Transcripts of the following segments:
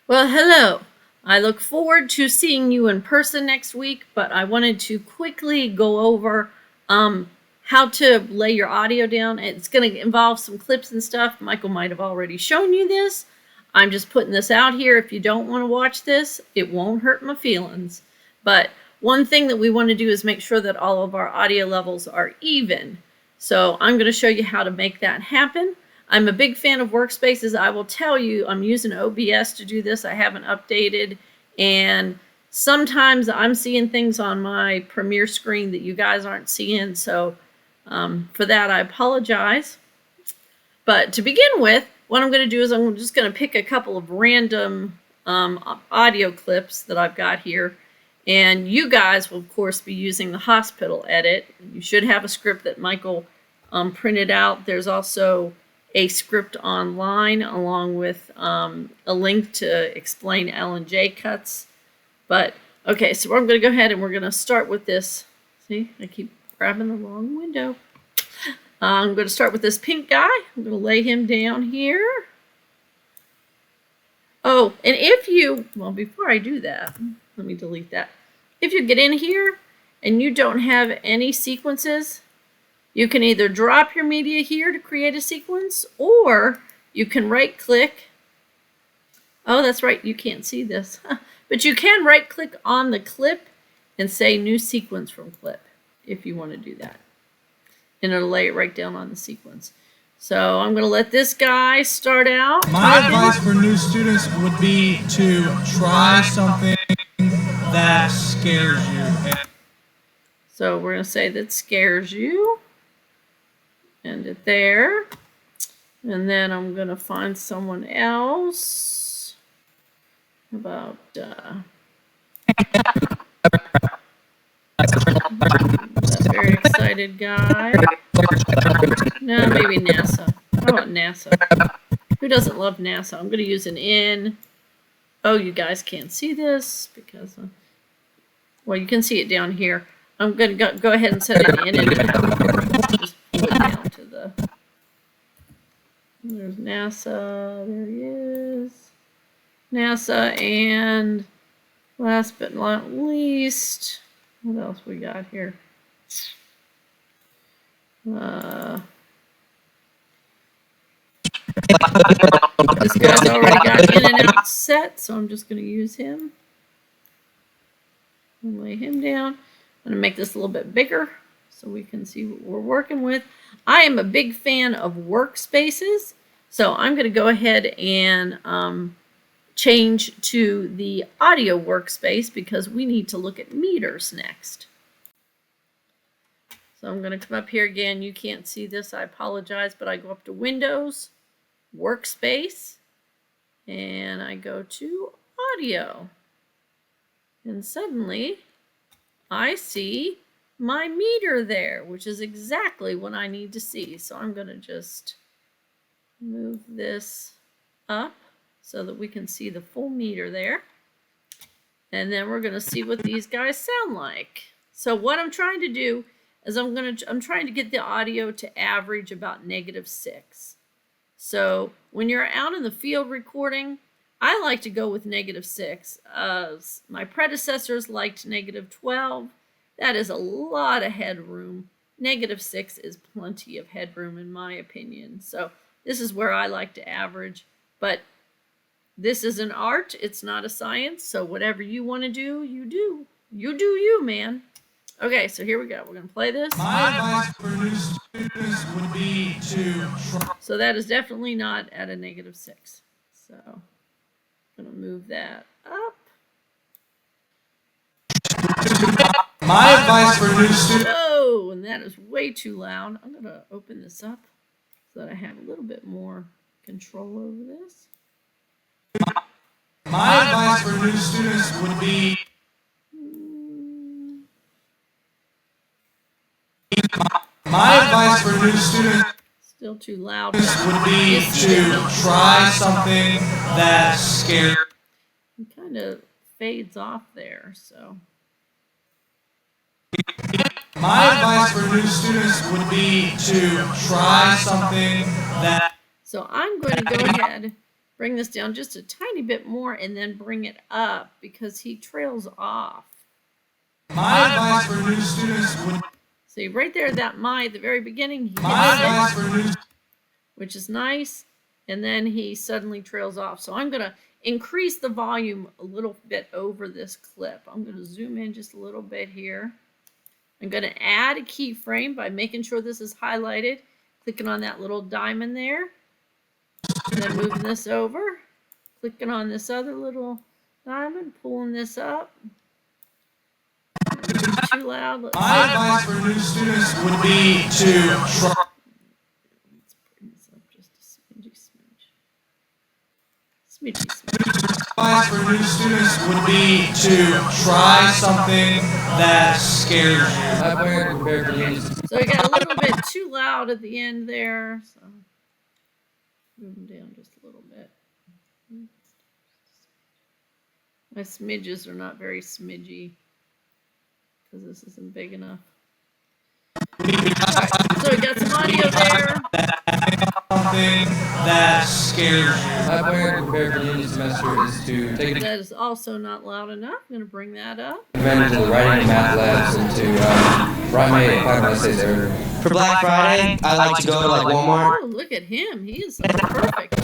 Well, hello. I look forward to seeing you in person next week, but I wanted to quickly go over how to lay your audio down. It's going to involve some clips and stuff. Michael might have already shown you this. I'm just putting this out here. If you don't want to watch this, it won't hurt my feelings. But one thing that we want to do is make sure that all of our audio levels are even. So I'm going to show you how to make that happen. I'm a big fan of workspaces. I will tell you, I'm using OBS to do this. I haven't updated, and sometimes I'm seeing things on my Premiere screen that you guys aren't seeing. So for that, I apologize. But to begin with, what I'm going to do is I'm just going to pick a couple of random audio clips that I've got here. And you guys will, of course, be using the hospital edit. You should have a script that Michael printed out. There's also a script online along with a link to explain L&J cuts. But, okay, so I'm going to go ahead and we're going to start with this. See, I keep grabbing the wrong window. I'm going to start with this pink guy. I'm going to lay him down here. Oh, and if you, well, before I do that, let me delete that. If you get in here and you don't have any sequences, you can either drop your media here to create a sequence, or you can right click. Oh, that's right, you can't see this. But you can right click on the clip and say new sequence from clip if you want to do that. And it'll lay it right down on the sequence. So I'm going to let this guy start out. My advice for new students would be to try something that scares you. So we're going to say that scares you. End it there. And then I'm going to find someone else. About that very excited guy. No, maybe NASA. How about NASA? Who doesn't love NASA? I'm going to use an in. Oh, you guys can't see this because, well, you can see it down here. I'm going to go ahead and set it in and just pull it down to the. There's NASA. There he is. NASA, and last but not least, what else we got here? This guy's already got in and out set, so I'm just going to use him. And lay him down. I'm going to make this a little bit bigger so we can see what we're working with. I am a big fan of workspaces, so I'm going to go ahead and change to the audio workspace because we need to look at meters next. So I'm going to come up here again. You can't see this. I apologize, but I go up to Windows, Workspace, and I go to Audio. And suddenly I see my meter there, which is exactly what I need to see. So I'm going to just move this up so that we can see the full meter there. And then we're going to see what these guys sound like. So what I'm trying to do is I'm trying to get the audio to average about -6. So when you're out in the field recording, I like to go with -6. My predecessors liked -12. That is a lot of headroom. -6 is plenty of headroom in my opinion. So this is where I like to average, but this is an art. It's not a science. So whatever you want to do, you do. You do you, man. Okay, so here we go. We're going to play this. My advice for new students would be to try. So that is definitely not at a -6. So I'm going to move that up. My advice for new students. Whoa, and that is way too loud. I'm going to open this up so that I have a little bit more control over this. My advice for new students would be. My advice for new students Still too loud. would be to try something that scares. It kind of fades off there, so. My advice for new students would be to try something that. So I'm going to go ahead, bring this down just a tiny bit more and then bring it up because he trails off. My advice for new students would. See, right there, that my at the very beginning, he My hits advice it, for new. which is nice, and then he suddenly trails off. So I'm going to increase the volume a little bit over this clip. I'm going to zoom in just a little bit here. I'm going to add a keyframe by making sure this is highlighted, clicking on that little diamond there, and then moving this over, clicking on this other little diamond, pulling this up. Too loud. My advice for new students would be to try. Let's bring this up just a smidgy smidge. Smidgy smidge. Advice for new students would be to try something that scares you. So it got a little bit too loud at the end there. So move them down just a little bit. My smidges are not very smidgy because this isn't big enough. So we got some audio there. Something that scares you. My plan to prepare for the end of the semester is to take That is also not loud enough. I'm going to bring that up. advantage of the writing and math labs and to write my final essays there. For Black Friday, I like to go to like Walmart. Oh, look at him. He is perfect.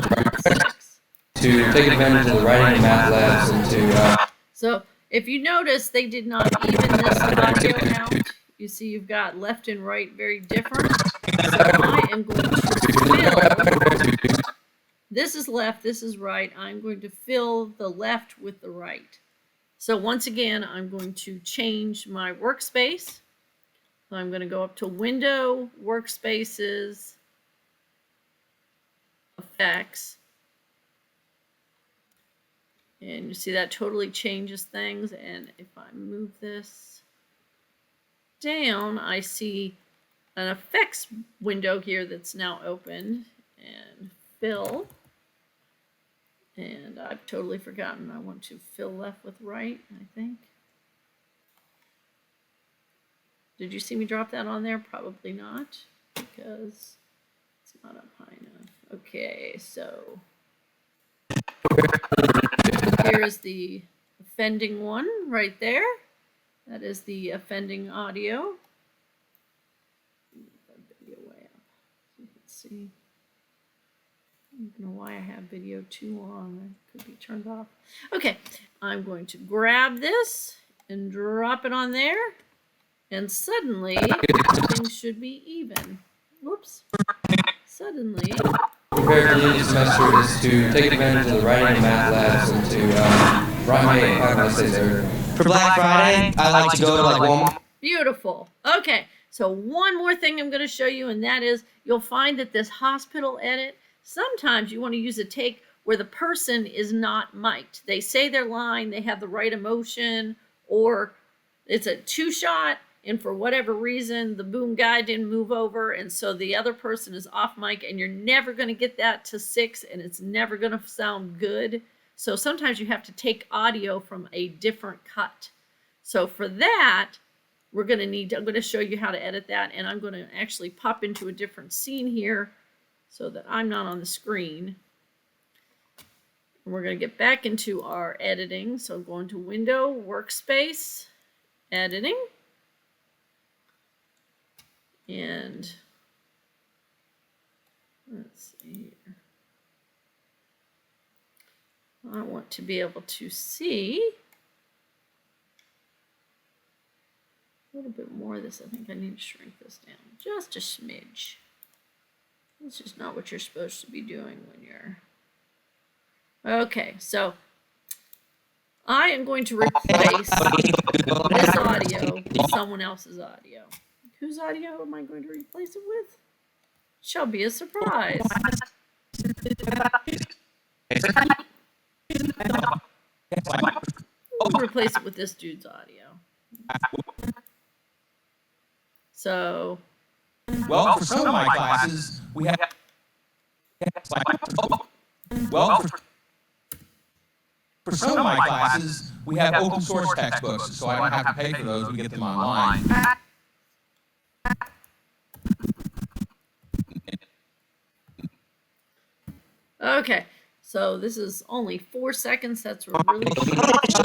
6. To take advantage of the writing and math labs and to So if you notice, they did not even this audio out. You see you've got left and right very different. So I am going to fill. This is left, this is right. I'm going to fill the left with the right. So once again, I'm going to change my workspace. So I'm going to go up to Window, Workspaces, Effects. And you see that totally changes things. And if I move this down, I see an effects window here that's now opened. And fill. And I've totally forgotten. I want to fill left with right, I think. Did you see me drop that on there? Probably not, because it's not up high enough. Okay, so here is the offending one right there. That is the offending audio. Move that video way up so you can see. I don't know why I have video too long. It could be turned off. Okay, I'm going to grab this and drop it on there. And suddenly, things should be even. Whoops. Suddenly. prepare for the end of the semester is to take advantage of the writing and math labs and to write my final essays there. For Black Friday, I like to go to like Walmart. Beautiful. Okay, so one more thing I'm going to show you, and that is you'll find that this hospital edit, sometimes you want to use a take where the person is not mic'd. They say their line, they have the right emotion, or it's a two-shot, and for whatever reason, the boom guy didn't move over, and so the other person is off mic, and you're never going to get that to 6, and it's never going to sound good. So sometimes you have to take audio from a different cut. So for that, I'm going to show you how to edit that, and I'm going to actually pop into a different scene here so that I'm not on the screen. And we're going to get back into our editing. So I'm going to Window, Workspace, Editing. And let's see here. I want to be able to see a little bit more of this. I think I need to shrink this down just a smidge. This is not what you're supposed to be doing when you're... Okay, so I am going to replace this audio with someone else's audio. Whose audio am I going to replace it with? Shall be a surprise. We'll replace it with this dude's audio. So, Well, for some of my classes, we have. Well, for some of my classes, we have open source textbooks, so I don't have to pay for those. We get them online. okay. So this is only 4 seconds. That's really short. So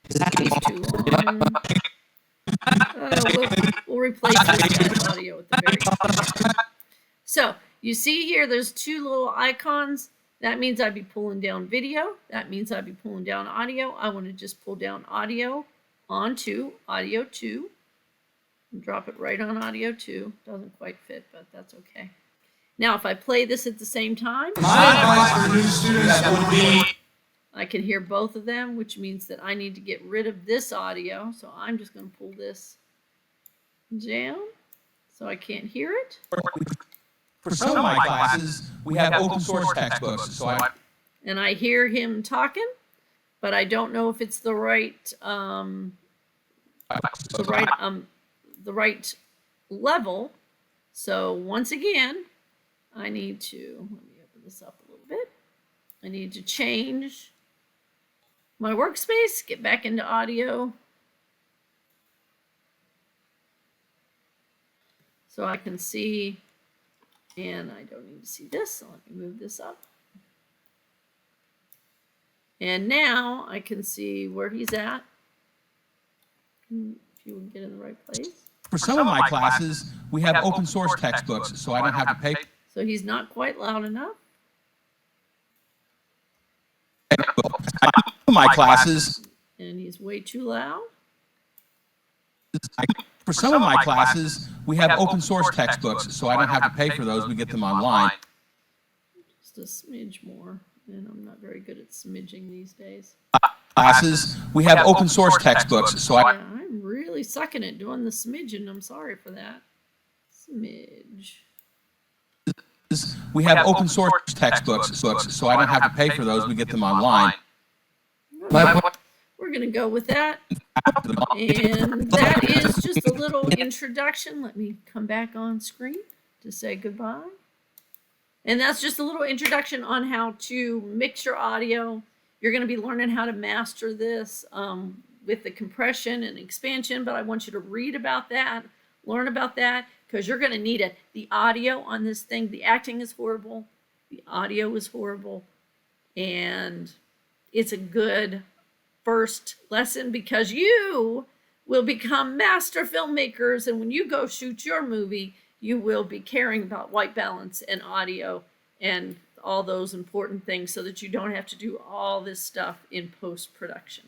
it's too long. We'll replace this guy's audio at the very end. So you see here, there's 2 little icons. That means I'd be pulling down video. That means I'd be pulling down audio. I want to just pull down audio onto audio 2. And drop it right on audio 2. Doesn't quite fit, but that's okay. Now, if I play this at the same time, My advice for new students would be I can hear both of them, which means that I need to get rid of this audio. So I'm just going to pull this down so I can't hear it. For some of my classes, we have open source textbooks, so And I hear him talking, but I don't know if it's the right level. So once again, I need to, let me open this up a little bit. I need to change my workspace, get back into audio. So I can see, and I don't need to see this, so let me move this up. And now I can see where he's at. If you would get in the right place. for some of my classes, we have open source textbooks, so I don't have to pay. So he's not quite loud enough. My classes, And he's way too loud. for some of my classes, we have open source textbooks, so I don't have to pay for those. We get them online. Just a smidge more. And I'm not very good at smidging these days. Classes, we have open source textbooks, so I. Yeah, I'm really sucking at doing the smidging. I'm sorry for that. Smidge. We have open source textbooks, so I don't have to pay for those. We get them online. We're going to go with that. And that is just a little introduction. Let me come back on screen to say goodbye. And that's just a little introduction on how to mix your audio. You're going to be learning how to master this with the compression and expansion, but I want you to read about that, learn about that, because you're going to need it. The audio on this thing, the acting is horrible, the audio is horrible, and it's a good first lesson because you will become master filmmakers, and when you go shoot your movie, you will be caring about white balance and audio and all those important things so that you don't have to do all this stuff in post-production.